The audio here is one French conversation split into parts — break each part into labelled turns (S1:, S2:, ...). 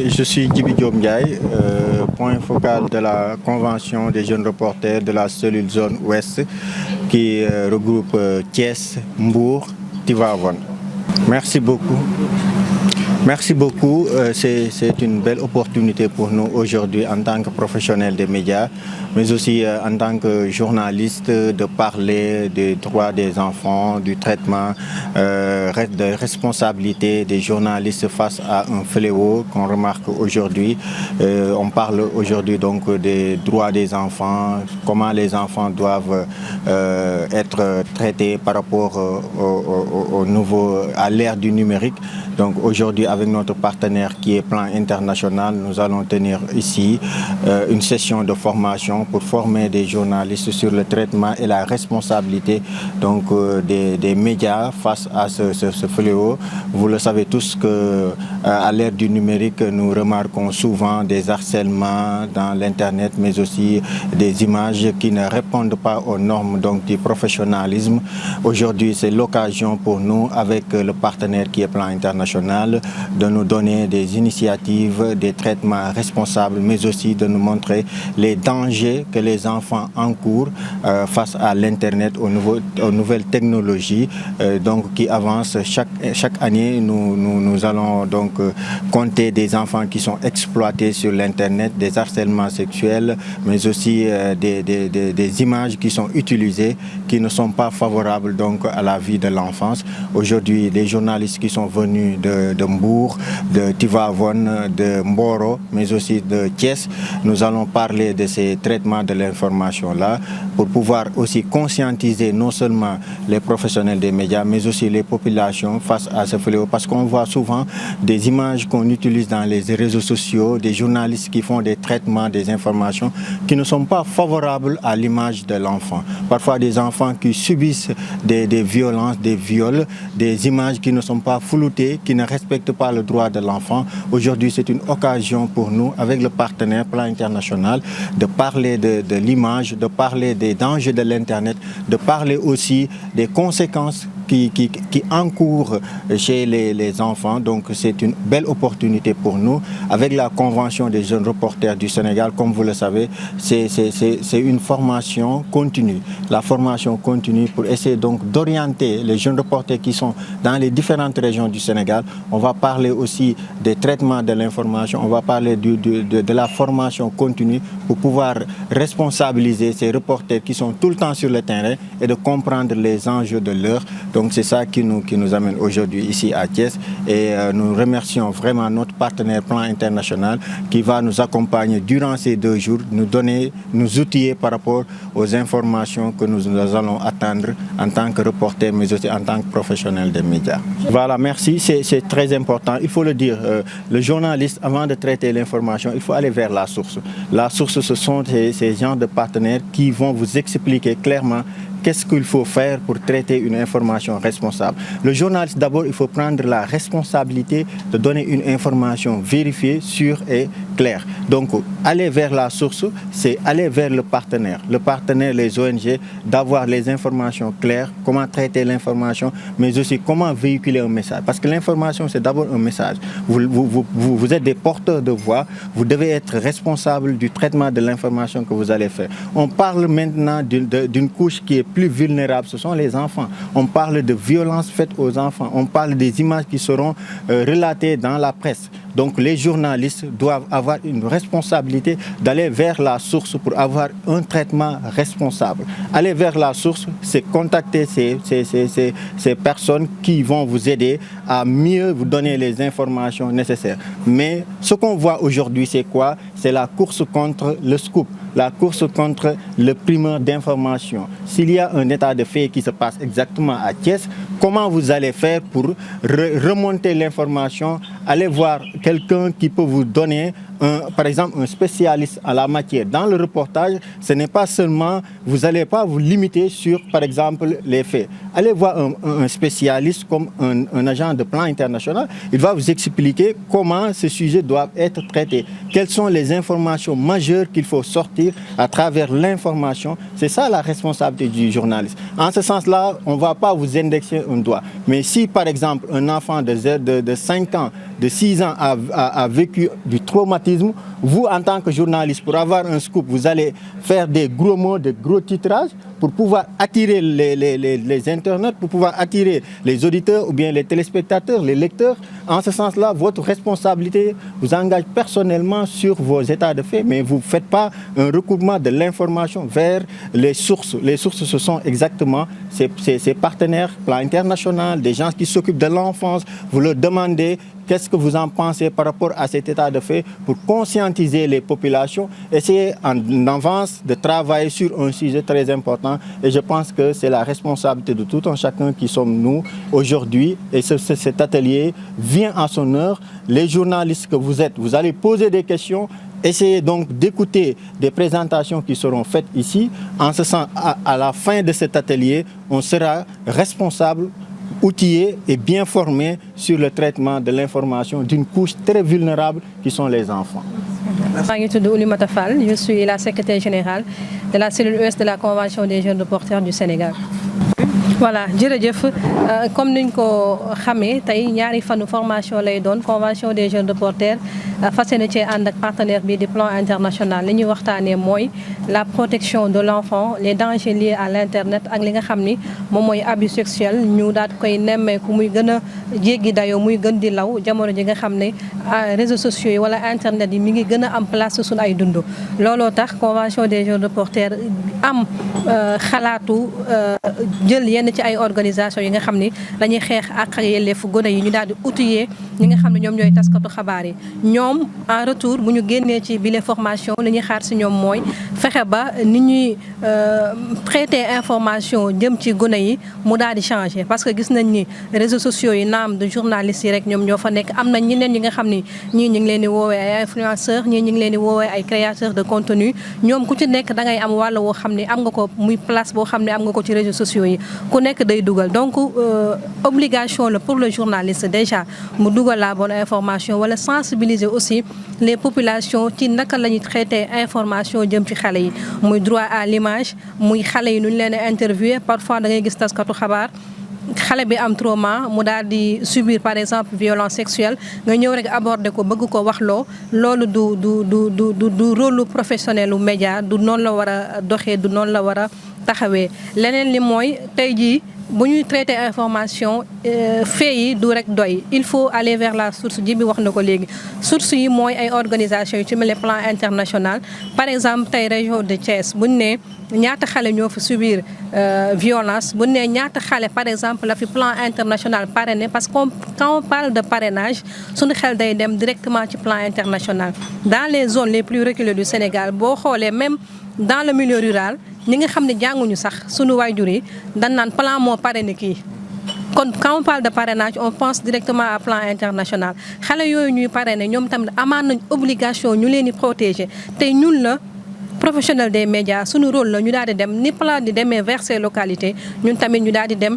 S1: Je suis Djibi Diop Ndiaye, point focal de la Convention des jeunes reporters de la cellule zone ouest qui regroupe Thiès, Mbour, Tivaouane. Merci beaucoup. Merci beaucoup. C'est une belle opportunité pour nous aujourd'hui en tant que professionnels des médias, mais aussi en tant que journalistes de parler des droits des enfants, du traitement, de responsabilité des journalistes face à un fléau qu'on remarque aujourd'hui. On parle aujourd'hui donc des droits des enfants, comment les enfants doivent être traités par rapport à l'ère du numérique. Donc aujourd'hui, avec notre partenaire qui est Plan International, nous allons tenir ici une session de formation pour former des journalistes sur le traitement et la responsabilité donc, des médias face à ce fléau. Vous le savez tous qu'à l'ère du numérique, nous remarquons souvent des harcèlements dans l'Internet, mais aussi des images qui ne répondent pas aux normes donc, du professionnalisme. Aujourd'hui, c'est l'occasion pour nous, avec le partenaire qui est Plan International, de nous donner des initiatives, des traitements responsables, mais aussi de nous montrer les dangers que les enfants encourent face à l'Internet, aux nouvelles technologies donc, qui avancent. Chaque année, nous allons donc compter des enfants qui sont exploités sur l'Internet, des harcèlements sexuels, mais aussi des images qui sont utilisées, qui ne sont pas favorables donc, à la vie de l'enfance. Aujourd'hui, les journalistes qui sont venus de Mbour, de Tivaouane, de Mboro, mais aussi de Thiès. Nous allons parler de ces traitements de l'information-là pour pouvoir aussi conscientiser non seulement les professionnels des médias, mais aussi les populations face à ce fléau. Parce qu'on voit souvent des images qu'on utilise dans les réseaux sociaux, des journalistes qui font des traitements des informations qui ne sont pas favorables à l'image de l'enfant. Parfois des enfants qui subissent des violences, des viols, des images qui ne sont pas floutées, qui ne respectent pas le droit de l'enfant. Aujourd'hui, c'est une occasion pour nous, avec le partenaire Plan International, de parler de l'image, de parler des dangers de l'Internet, de parler aussi des conséquences qui encourent chez les enfants. Donc c'est une belle opportunité pour nous. Avec la Convention des jeunes reporters du Sénégal, comme vous le savez, c'est une formation continue. La formation continue pour essayer donc d'orienter les jeunes reporters qui sont dans les différentes régions du Sénégal. On va parler aussi des traitements de l'information, on va parler de la formation continue pour pouvoir responsabiliser ces reporters qui sont tout le temps sur le terrain et de comprendre les enjeux de l'heure. Donc c'est ça qui nous amène aujourd'hui ici à Thiès, et nous remercions vraiment notre partenaire Plan International qui va nous accompagner durant ces 2 jours, nous outiller par rapport aux informations que nous allons attendre en tant que reporter, mais aussi en tant que professionnel des médias. Voilà, merci, c'est très important, il faut le dire. Le journaliste, avant de traiter l'information, il faut aller vers la source. La source, ce sont ces gens de partenaires qui vont vous expliquer clairement qu'est-ce qu'il faut faire pour traiter une information responsable. Le journaliste, d'abord, il faut prendre la responsabilité de donner une information vérifiée, sûre et claire. Donc, aller vers la source, c'est aller vers le partenaire, les ONG, d'avoir les informations claires, comment traiter l'information, mais aussi comment véhiculer un message. Parce que l'information, c'est d'abord un message. Vous êtes des porteurs de voix, vous devez être responsable du traitement de l'information que vous allez faire. On parle maintenant d'une couche qui est plus vulnérables, ce sont les enfants. On parle de violences faites aux enfants. On parle des images qui seront relatées dans la presse. Donc les journalistes doivent avoir une responsabilité d'aller vers la source pour avoir un traitement responsable. Aller vers la source, c'est contacter ces personnes qui vont vous aider à mieux vous donner les informations nécessaires. Mais ce qu'on voit aujourd'hui, c'est quoi? C'est la course contre le scoop, la course contre le primeur d'information. S'il y a un état de fait qui se passe exactement à Thiès, comment vous allez faire pour remonter l'information, aller voir quelqu'un qui peut vous donner, par exemple, un spécialiste en la matière. Dans le reportage, ce n'est pas seulement, vous n'allez pas vous limiter sur, par exemple, les faits. Allez voir un spécialiste comme un agent de Plan International, il va vous expliquer comment ces sujets doivent être traités. Quelles sont les informations majeures qu'il faut sortir dire à travers l'information. C'est ça la responsabilité du journaliste. En ce sens-là, on ne va pas vous indexer un doigt. Mais si, par exemple, un enfant de 5 ans, de 6 ans a vécu du traumatisme, vous, en tant que journaliste, pour avoir un scoop, vous allez faire des gros mots, des gros titrages pour pouvoir attirer les internautes, pour pouvoir attirer les auditeurs ou bien les téléspectateurs, les lecteurs. En ce sens-là, votre responsabilité vous engage personnellement sur vos états de fait, mais vous ne faites pas un recoupement de l'information vers les sources. Les sources, ce sont exactement ces partenaires, plan international, des gens qui s'occupent de l'enfance. Vous leur demandez qu'est-ce que vous en pensez par rapport à cet état de fait pour conscientiser les populations, essayer en avance de travailler sur un sujet très important. Et je pense que c'est la responsabilité de tout un chacun qui sommes nous aujourd'hui. Et cet atelier vient à son heure. Les journalistes que vous êtes, vous allez poser des questions. Essayez donc d'écouter des présentations qui seront faites ici. En ce sens, à la fin de cet atelier, on sera responsable, outillés et bien formés sur le traitement de l'information d'une couche très vulnérable qui sont les enfants.
S2: Je suis la secrétaire générale de la cellule ES de la Convention des jeunes reporters du Sénégal. Voilà jërëjëf comme niñ ko xamee tey ñaari fanu formation lay doon convention des jeunes reporters fas yéene cee ànd ak partenaire bi di plan international li ñuy waxtaanee mooy la protection de l'enfant, les dangers liés à l'internet ak li nga xam ni moom mooy abus sexuel ñu daal koy nemmeeku muy gën a jéggi dayoo muy gën di law jamono ji nga xam ne réseaux sociaux yi wala internet yi mi ngi gën a am place suñu ay dund. looloo tax convention des jeunes reporters am xalaatu jël yenn ci ay organisation yi nga xam ni dañuy xeex ak yelleefu gone yi ñu daal di outiller ñi nga xam ne ñoom ñooy taskatu xabaar yi ñoom en retour bu ñu génnee ci bile formation li ñuy xaar si ñoom mooy fexe ba ni ñuy traiter information jëm ci gone yi mu daal di changer parce que gis nañ ni réseaux sociaux yi naam de journalistes yi rek ñoom ñoo fa nekk am na ñeneen ñi nga xam ni ñii ñu ngi leen di woowee ay influenceurs ñii ñu ngi leen di woowee ay créateurs de contenu ñoom ku ci nekk da ngay am wàll woo xam ne am nga ko muy place boo xam ne am nga ko ci réseaux sociaux yi ku nekk day dugal donc obligation la pour le journaliste déjà mu dugal la bonne information wala sensibiliser aussi les populations ci naka la ñuy traiter information jëm ci xale yi muy droit à l'image muy xale yi nu ñu leen a interviewer parfois da ngay gis taskatu xabaar xale bi am trauma mu daal di subir par exemple violence sexuelle nga ñëw rek aborder ko bëgg ko wax loolu du rôle professionnel u média du noonu la war a doxee du noonu la war a taxawee leneen li mooy tey jii bu ñuy traiter information fait yi du rek doy il faut aller vers la source ji bi wax na ko léegi source yi mooy ay organisation yu ci mel ne plan international par exemple tey région de Thiès bu ñu nee ñaata xale ñoo fa subir violence bu ñu nee ñaata xale par exemple la fi plan international parrainé parce que quand on parle de parrainage suñu xel day dem directement ci plan international dans les zones les plus reculées du Sénégal boo xoolee même dans le milieu rural ñi nga xam ne jànguñu sax sunu waajur yi dañ naan plan moo parrainé kii kon quand on parle de parrainage on pense directement à plan international xale yooyu ñuy parrainé ñoom tamit amaan nañ obligation ñu leen di protéger tey ñun la professionnel des médias sunu rôle la ñu daal di dem ni plan di demee vers ces localités ñun tamit ñu daal di dem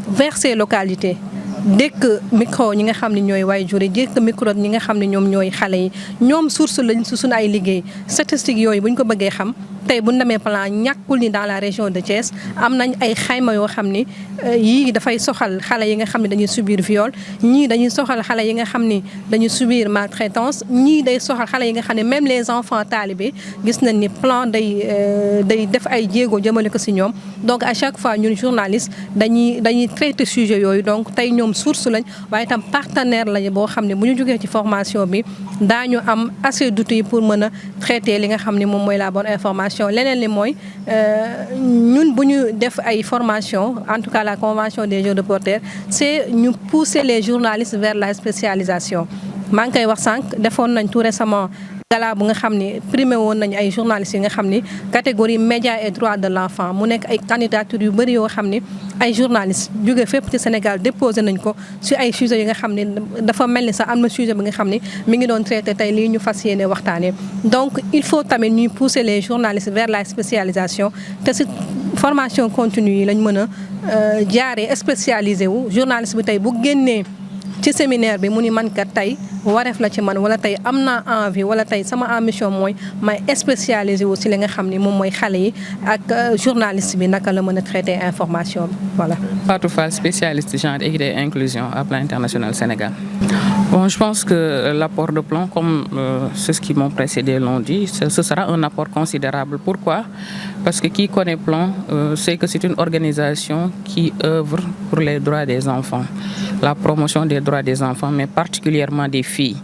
S2: vers ces localités dëkk micro ñi nga xam ne ñooy waajur yi dëkk micro ñi nga xam ne ñoom ñooy xale yi ñoom source lañ su suñu ay liggéey statistiques yooyu bu ñu ko bëggee xam tey bu ñu demee plan ñàkkul ni dans la région de Thiès am nañ ay xayma yoo xam ni yii dafay soxal xale yi nga xam ne dañuy subir viol ñii dañuy soxal xale yi nga xam ni dañuy subir maltraitance ñii day soxal xale yi nga xam ne même les enfants talibés gis nañ ni plan day def ay jéego jëmale ko si ñoom donc à chaque fois ñun journaliste dañuy traiter sujet yooyu donc tey ñoom source lañ waaye itam partenaire lañ boo xam ne bu ñu jógee ci formation bi daañu am assez d'outils pour mën a traiter li nga xam ne moom mooy la bonne information leneen li mooy ñun bu ñu def ay formation en tout cas la convention des jeunes reporters c'est ñu pousser les journalistes vers la spécialisation maa ngi koy wax sànq defoon nañ tout récemment gala bu nga xam ni primé woon nañu ay journalistes yi nga xam ni catégorie médias et droits de l'enfant mu nekk ay candidatures yu bëri yoo xam ni ay journalistes jóge fépp ci Sénégal déposé nañ ko ci ay sujets yi nga xam ni dafa mel ni sax am na sujet bi nga xam ni mi ngi doon traité tey lii ñu fas yéene waxtaanee donc il faut tamit ñuy pousser les journalistes vers la spécialisation te ci formation continue yi lañ mën a jaaree spécialisé wu journaliste bi tey bu génnee ci séminaire bi mu ni man kat tey wareef la ci man wala tey am naa envie wala tey sama ambition mooy may spécialisé wu si li nga xam ni moom mooy xale yi ak journaliste bi naka la mën a traiter information bi voilà.
S3: Fatou Fall, spécialiste genre équité et inclusion à plan international Sénégal. Bon, je pense que l'apport de Plan, comme ceux qui m'ont précédé l'ont dit, ce sera un apport considérable. Pourquoi? Parce que qui connaît Plan sait que c'est une organisation qui œuvre pour les droits des enfants, la promotion des droits des enfants, mais particulièrement des filles.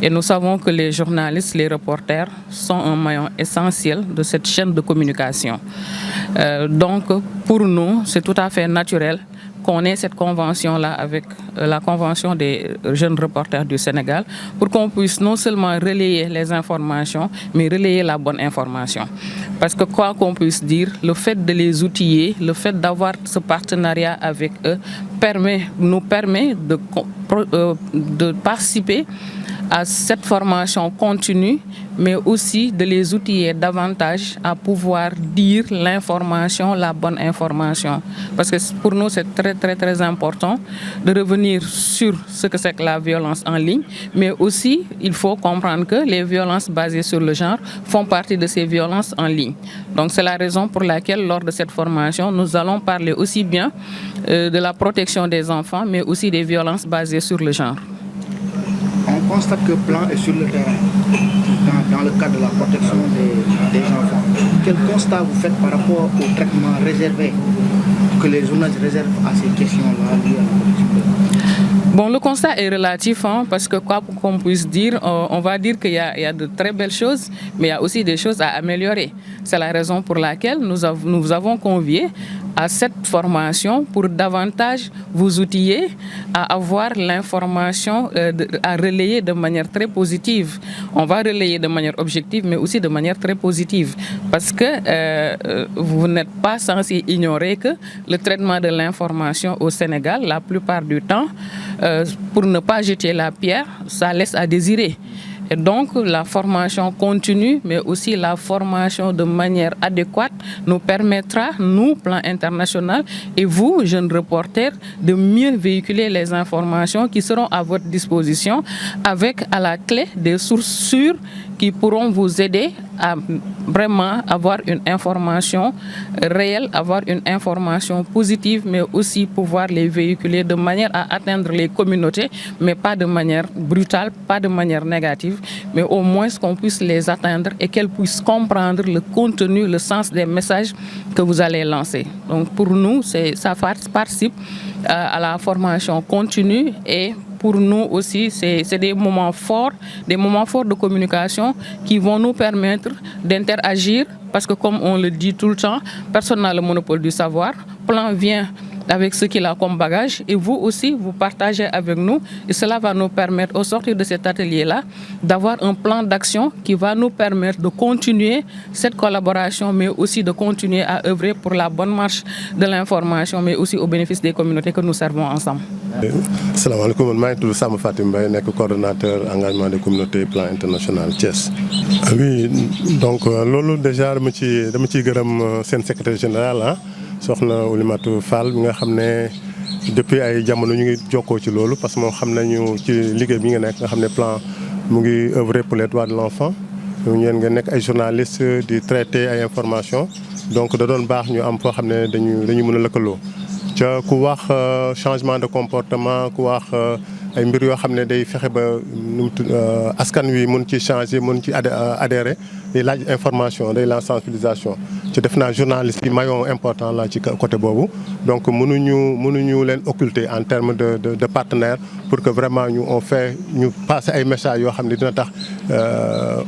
S3: Et nous savons que les journalistes, les reporters sont un maillon essentiel de cette chaîne de communication. Donc, pour nous, c'est tout à fait naturel qu'on ait cette convention-là avec la Convention des jeunes reporters du Sénégal pour qu'on puisse non seulement relayer les informations, mais relayer la bonne information. Parce que quoi qu'on puisse dire, le fait de les outiller, le fait d'avoir ce partenariat avec eux nous permet de participer à cette formation continue, mais aussi de les outiller davantage à pouvoir dire l'information, la bonne information. Parce que pour nous, c'est très important de revenir sur ce que c'est que la violence en ligne, mais aussi, il faut comprendre que les violences basées sur le genre font partie de ces violences en ligne. Donc, c'est la raison pour laquelle, lors de cette formation, nous allons parler aussi bien de la protection des enfants, mais aussi des violences basées sur le genre.
S4: On constate que Plan est sur le terrain dans le cadre de la protection des enfants. Quel constat vous faites par rapport au traitement réservé que les journalistes réservent à ces questions-là liées à la protection des enfants?
S3: Bon, le constat est relatif, parce que quoi qu'on puisse dire, on va dire qu'il y a de très belles choses, mais il y a aussi des choses à améliorer. C'est la raison pour laquelle nous avons convié à cette formation pour davantage vous outiller à avoir l'information à relayer de manière très positive. On va relayer de manière objective, mais aussi de manière très positive. Parce que vous n'êtes pas censé ignorer que le traitement de l'information au Sénégal, la plupart du temps, pour ne pas jeter la pierre, ça laisse à désirer. Et donc, la formation continue, mais aussi la formation de manière adéquate nous permettra, nous, Plan International, et vous, jeunes reporters, de mieux véhiculer les informations qui seront à votre disposition avec, à la clé, des sources sûres qui pourront vous aider à vraiment avoir une information réelle, avoir une information positive, mais aussi pouvoir les véhiculer de manière à atteindre les communautés, mais pas de manière brutale, pas de manière négative, mais au moins qu'on puisse les atteindre et qu'elles puissent comprendre le contenu, le sens des messages que vous allez lancer. Donc pour nous, ça participe à la formation continue et pour nous aussi, c'est des moments forts de communication qui vont nous permettre d'interagir parce que comme on le dit tout le temps, personne n'a le monopole du savoir. Plan vient avec ce qu'il a comme bagage et vous aussi, vous partagez avec nous et cela va nous permettre, au sortir de cet atelier-là, d'avoir un plan d'action qui va nous permettre de continuer cette collaboration, mais aussi de continuer à œuvrer pour la bonne marche de l'information, mais aussi au bénéfice des communautés que nous servons ensemble.
S5: Salam alaikum, je suis Sam Fatim Baye, coordonnateur engagement des communautés Plan International Thiès. Oui, donc lolo déjà dama ci gërëm sen secrétaire général soxna Oulimatou Fall bi nga xamné depuis ay jamono ñu ngi jokkoo ci lolu parce que moom xam nañu ci liggéey bi nga nekk nga xamné Plan mu ngi œuvrer pour les droits de l'enfant. Ñeen nga nekk ay journalistes di traiter ay informations donc da doon baax ñu am foo xam ne dañu mën a lëkkaloo ca ku wax changement de comportement ku wax ay mbir yoo xam ne day fexe ba askan wi mun ci changer mun ci adhérer day laaj information day laaj sensibilisation ci def naa journaliste yi maillon important la ci côté boobu donc mënuñu leen occulter en termes de partenaires pour que vraiment ñu passer ay messages yoo xam ne dina tax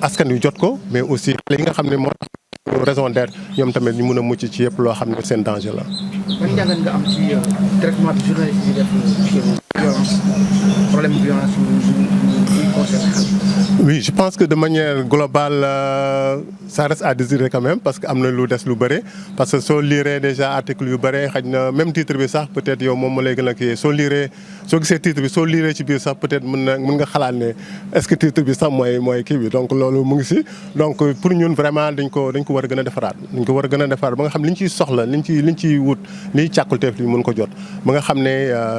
S5: askan wi jot ko mais aussi xale yi nga xam ne moo tax raison d'être ñoom tamit ñu mën a mucc ci yëpp loo xam ne seen danger la.
S4: ban jàngat nga am ci traitement de journaliste yi def violence problème violence yi concerne.
S5: Oui, je pense que de manière globale, ça reste à désirer quand même parce que am na lu des lu bëri parce que soo liiree déjà article yu bëri xëy na même titre bi sax peut-être yow moom moo lay gën a kii soo gisee titre bi soo liiree ci biir sax peut-être mën nga xalaat ne est-ce que titre bi sax mooy kii bi donc loolu mu ngi si donc pour ñun vraiment dañ ko war a gën a defaraat ba nga xam li ñu ciy soxla li ñu ciy wut liy càkkulteef li mën ko jot ba nga xam ne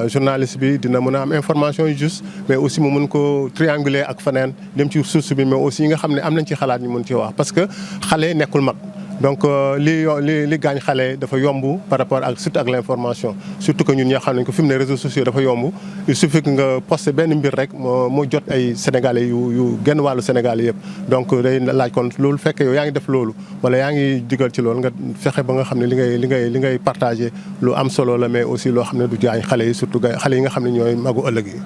S5: journaliste bi dina mën a am information yu juste mais aussi mu mën ko trianguler ak feneen dem ci source bi mais aussi yi nga xam ne am nañ ci xalaat ñu mën ci wax parce que xale nekkul mag donc li gaañ xale dafa yomb par rapport ak surtout ak l'information surtout que ñun ñoo xam nañ ko fi mu ne réseaux sociaux dafa yomb il suffit que nga posté benn mbir rek moo jot ay sénégalais yu genn wàllu sénégalais yëpp donc day laaj kon loolu fekk yow yaa ngi def loolu wala yaa ngi digal ci loolu nga fexe ba nga xam ne li ngay partagé lu am solo la mais aussi loo xam ne du jaañ xale yi surtout xale yi nga xam ne ñooy magu ëllëg yi